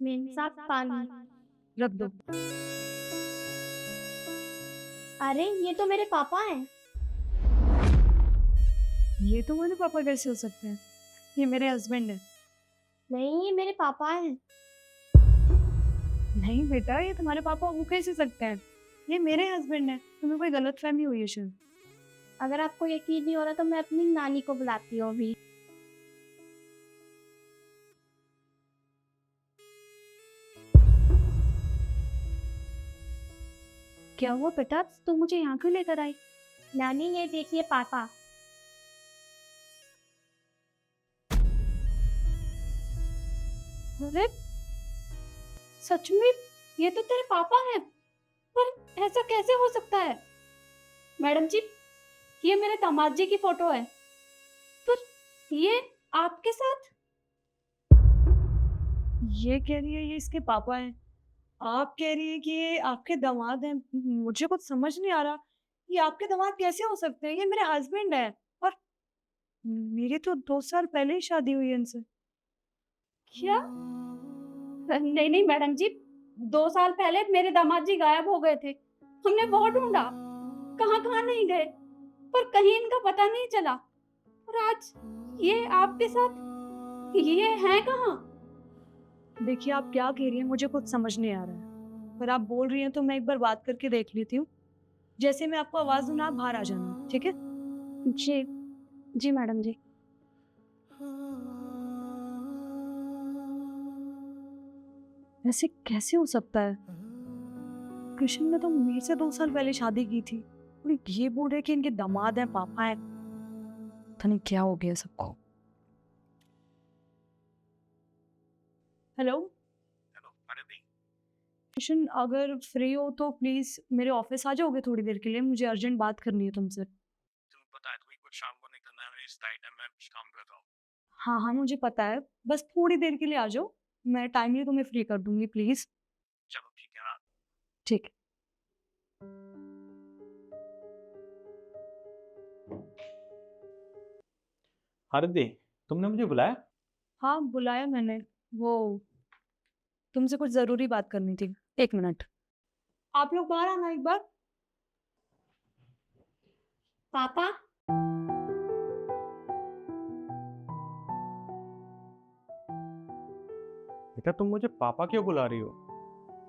मेरे साथ पानी। रख दो। अरे ये तो मेरे पापा हैं। ये तुम्हारे पापा कैसे हो सकते हैं? ये मेरे हस्बैंड है। नहीं, ये मेरे पापा हैं। नहीं बेटा, ये तुम्हारे पापा हो कैसे सकते हैं? ये मेरे हस्बैंड है। तुम्हें कोई गलतफहमी हुई है शायद। अगर आपको यकीन नहीं हो रहा तो मैं अपनी नानी को बुलाती हूँ अभी। क्या हुआ बेटा, तुम मुझे यहाँ क्यों लेकर आई? नानी ये देखिए पापा। अरे सच में ये तो तेरे पापा हैं। पर ऐसा कैसे हो सकता है? मैडम जी, ये मेरे दामाद जी की फोटो है। पर ये आपके साथ? ये कह रही है ये इसके पापा हैं। आप कह रही है कि ये आपके दामाद हैं। मुझे कुछ समझ नहीं आ रहा। ये आपके दामाद कैसे हो सकते हैं? ये मेरे हस्बैंड है। और मेरी तो 2 साल पहले ही शादी हुई है इनसे। क्या? नहीं नहीं मैडम जी, 2 साल पहले मेरे दामाद जी गायब हो गए थे। हमने बहुत ढूंढा, कहाँ कहाँ नहीं गए, पर कहीं इनका पता नहीं चला। और आज ये आपके साथ, ये है कहाँ? देखिए आप क्या कह रही हैं मुझे कुछ समझ नहीं आ रहा है। पर आप बोल रही हैं तो मैं एक बार बात करके देख लेती हूँ। जैसे मैं आपको आवाज दूँ ना, आप बाहर आ जाना, ठीक है? जी जी मैडम जी। ऐसे कैसे हो सकता है? कृष्ण ने तो मेरे से 2 साल पहले शादी की थी और ये बोल रहे कि इनके दामाद हैं, पापा हैं। पता नहीं क्या हो गया सबको। हेलो हेलो, अरे नहीं। कृष्ण, अगर फ्री हो तो प्लीज मेरे ऑफिस आ जाओगे थोड़ी देर के लिए? मुझे अर्जेंट बात करनी है तुमसे। तुम्हें पता है तुम्हें कुछ शाम को निकलना है, मेरी फ्लाइट है, मैं कुछ काम कर रहा हूँ। हाँ हाँ मुझे पता है, बस थोड़ी देर के लिए आ जाओ। मैं टाइमली तुम्हें फ्री कर दूंगी, प्लीज। चलो ठीक है, हाँ। ठीक। हरदी, तुमने मुझे बुलाया? हाँ बुलाया मैंने। वो तुमसे कुछ जरूरी बात करनी थी। 1 मिनट, आप लोग बाहर आना एक बार। पापा। बेटा तुम मुझे पापा क्यों बुला रही हो?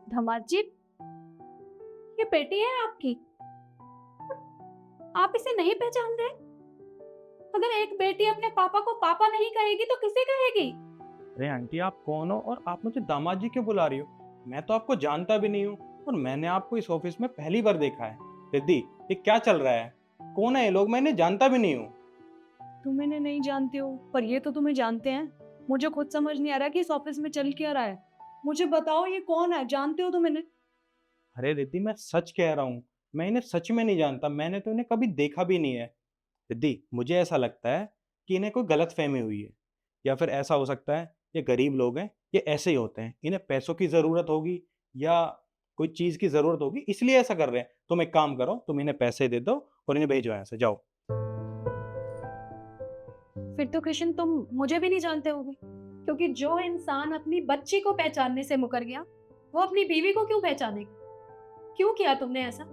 धमाल जी, ये बेटी है आपकी। आप इसे नहीं पहचान रहे? अगर एक बेटी अपने पापा को पापा नहीं कहेगी तो किसे कहेगी? अरे आंटी, आप कौन हो और आप मुझे दामाद जी क्यों बुला रही हो? मैं तो आपको जानता भी नहीं हूँ और मैंने आपको इस ऑफिस में पहली बार देखा है। रिद्धि, ये क्या चल रहा है? कौन है ये लोग? मैं इन्हें जानता भी नहीं हूँ। तुम इन्हें नहीं जानते हो पर ये तो तुम्हें जानते हैं। मुझे खुद समझ नहीं आ रहा कि इस ऑफिस में चल क्या रहा है। मुझे बताओ ये कौन है, जानते हो तुम इन्हें? अरे रिद्धि, मैं सच कह रहा हूँ, मैं इन्हें सच में नहीं जानता। मैंने तो इन्हें कभी देखा भी नहीं है। रिद्धि, मुझे ऐसा लगता है कि इन्हें कोई गलत फहमी हुई है, या फिर ऐसा हो सकता है ये गरीब लोग हैं, ये ऐसे ही होते हैं, इन्हें पैसों की ज़रूरत होगी या कोई चीज़ की ज़रूरत होगी, इसलिए ऐसा कर रहे हैं। तुम एक काम करो, तुम इन्हें पैसे दे दो और इन्हें भेजो यहाँ से, जाओ। फिर तो कृष्ण तुम मुझे भी नहीं जानते होगे, क्योंकि जो इंसान अपनी बच्ची को पहचानने से मुकर गया वो अपनी बीवी को क्यों पहचानेगा? क्यों किया तुमने ऐसा?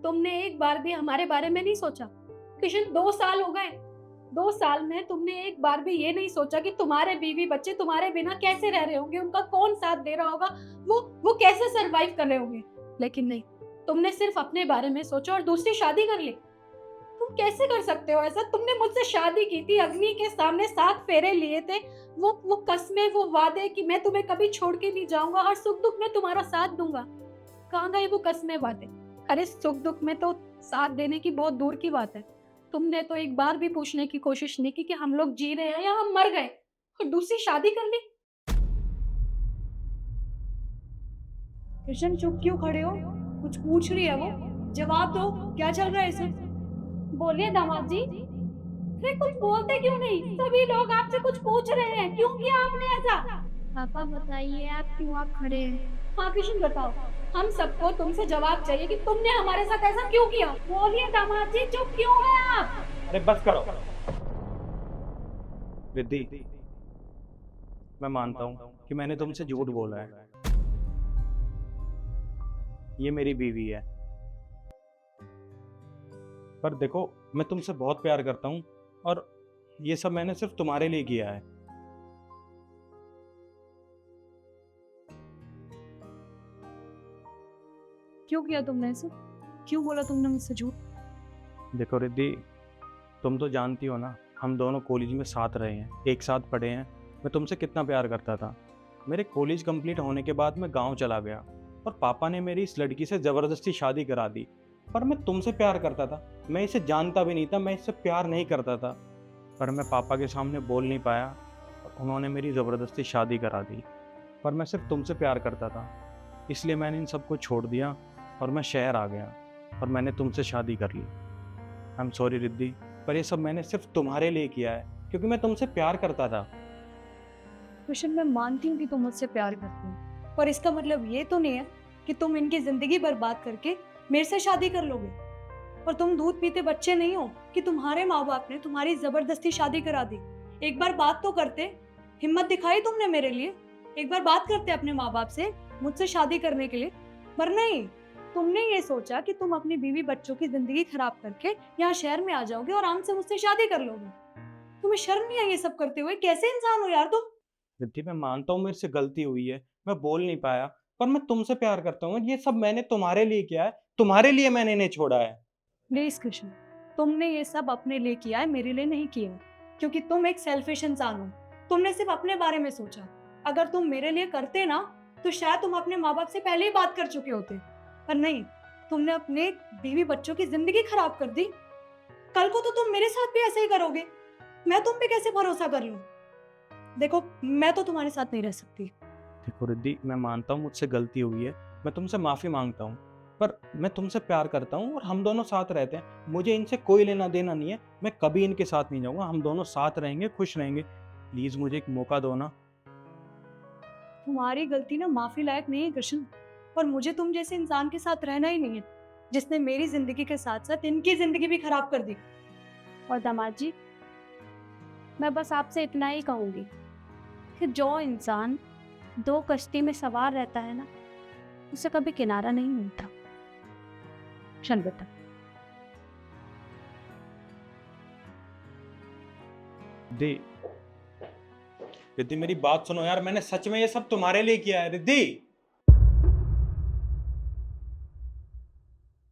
तुमने एक बार भी हमारे बारे में नहीं सोचा? कृष्ण 2 साल हो गए, 2 साल में तुमने एक बार भी ये नहीं सोचा कि तुम्हारे बीवी बच्चे तुम्हारे बिना कैसे रह रहे होंगे, उनका कौन साथ दे रहा होगा, वो कैसे सरवाइव कर रहे होंगे? लेकिन नहीं, तुमने सिर्फ अपने बारे में सोचा और दूसरी शादी कर ली। तुम कैसे कर सकते हो ऐसा? तुमने मुझसे शादी की थी, अग्नि के सामने 7 फेरे लिए थे, वो कस्में, वो वादे कि मैं तुम्हें कभी छोड़ के नहीं जाऊंगा, हर सुख दुख में तुम्हारा साथ दूंगा। कहाँ गए वो कस्में, वादे? अरे सुख दुख में तो साथ देने की बहुत दूर की बात है। तुमने तो एक बार भी पूछने की कोशिश नहीं की कि हम लोग जी रहे हैं या हम मर गए, और दूसरी शादी कर ली। कृष्ण चुप क्यों खड़े हो? कुछ पूछ रही है वो, जवाब दो। क्या चल रहा है इसे? बोलिए दामाद जी। अरे कुछ बोलते क्यों नहीं? सभी लोग आपसे कुछ पूछ रहे हैं, क्यों किया आपने ऐसा? पापा बताइए आप क्यों आप खड़े हैं? हाँ कृष्ण बताओ, हम सबको तुमसे जवाब चाहिए कि तुमने हमारे साथ ऐसा क्यों किया। बोलिए दामाद जी, चुप क्यों है आप? अरे बस करो। रिद्धि, मैं मानता हूँ कि मैंने तुमसे झूठ बोला है। ये मेरी बीवी है। पर देखो, मैं तुमसे बहुत प्यार करता हूँ और ये सब मैंने सिर्फ तुम्हारे लिए किया है। क्यों किया तुमने ऐसे? क्यों बोला तुमने मुझसे झूठ? देखो रिद्धि, तुम तो जानती हो ना, हम दोनों कॉलेज में साथ रहे हैं, एक साथ पढ़े हैं। मैं तुमसे कितना प्यार करता था। मेरे कॉलेज कंप्लीट होने के बाद मैं गांव चला गया और पापा ने मेरी इस लड़की से ज़बरदस्ती शादी करा दी। पर मैं तुमसे प्यार करता था, मैं इसे जानता भी नहीं था, मैं इससे प्यार नहीं करता था। पर मैं पापा के सामने बोल नहीं पाया और उन्होंने मेरी ज़बरदस्ती शादी करा दी। पर मैं सिर्फ तुमसे प्यार करता था, इसलिए मैंने इन सबको छोड़ दिया और मैं शहर आ गया और मैंने तुमसे शादी कर ली। आई एम सॉरी रिद्धि, पर ये सब मैंने सिर्फ तुम्हारे लिए किया है, क्योंकि मैं तुमसे प्यार करता था। कृष्ण, मैं मानती हूँ कि तुम मुझसे प्यार करते हो, पर इसका मतलब ये तो नहीं है कि तुम इनकी जिंदगी बर्बाद करके मेरे से शादी कर लोगे। और तुम दूध पीते बच्चे नहीं हो कि तुम्हारे माँ बाप ने तुम्हारी जबरदस्ती शादी करा दी। एक बार बात तो करते, हिम्मत दिखाई तुमने मेरे लिए, एक बार बात करते अपने माँ बाप से मुझसे शादी करने के लिए। पर नहीं, तुमने ये सोचा कि तुम अपनी बीवी बच्चों की जिंदगी खराब करके यहाँ शहर में आ जाओगे और आराम से मुझसे शादी कर लोगे। तुम्हें शर्म नहीं आई ये सब करते हुए? कैसे इंसान हो यार तुम? रिद्धि, मैं मानता हूँ मेरे से गलती हुई है, मैं बोल नहीं पाया, पर मैं तुमसे प्यार करता हूँ। ये सब मैंने तुम्हारे लिए किया है, तुम्हारे लिए मैंने इन्हें छोड़ा है। प्लीज कृष्ण, तुमने ये सब अपने लिए किया है, मेरे लिए नहीं किया। क्योंकि तुम एक सेल्फिश इंसान हो। तुमने सिर्फ अपने बारे में सोचा। अगर तुम मेरे लिए करते ना, तो शायद तुम अपने माँ बाप से पहले ही बात कर चुके होते। पर नहीं, तुमने अपने बीवी बच्चों की जिंदगी खराब कर दी। कल को तो तुम मेरे साथ भी ऐसे ही करोगे। मैं तुम पे कैसे भरोसा कर लूं? देखो, मैं तो तुम्हारे साथ नहीं रह सकती। देखो रिद्धि, मैं मानता हूँ मुझसे गलती हुई है, मैं तुमसे माफ़ी मांगता हूँ, पर मैं तुमसे प्यार करता हूँ और हम दोनों साथ रहते हैं। मुझे इनसे कोई लेना देना नहीं है, मैं कभी इनके साथ नहीं जाऊँगा, हम दोनों साथ रहेंगे, खुश रहेंगे। प्लीज़ मुझे एक मौका दो ना। तुम्हारी गलती ना माफी लायक नहीं है कृष्ण। और मुझे तुम जैसे इंसान के साथ रहना ही नहीं है, जिसने मेरी जिंदगी के साथ साथ इनकी जिंदगी भी खराब कर दी। और दामाद जी, मैं बस आपसे इतना ही कहूँगी कि जो इंसान दो कश्ती में सवार रहता है ना, उसे कभी किनारा नहीं मिलता। चल बेटा। रिद्धि, रिद्धि मेरी बात सुनो यार, मैंने सच में ये सब तुम्हारे लिए किया है रिद्धि।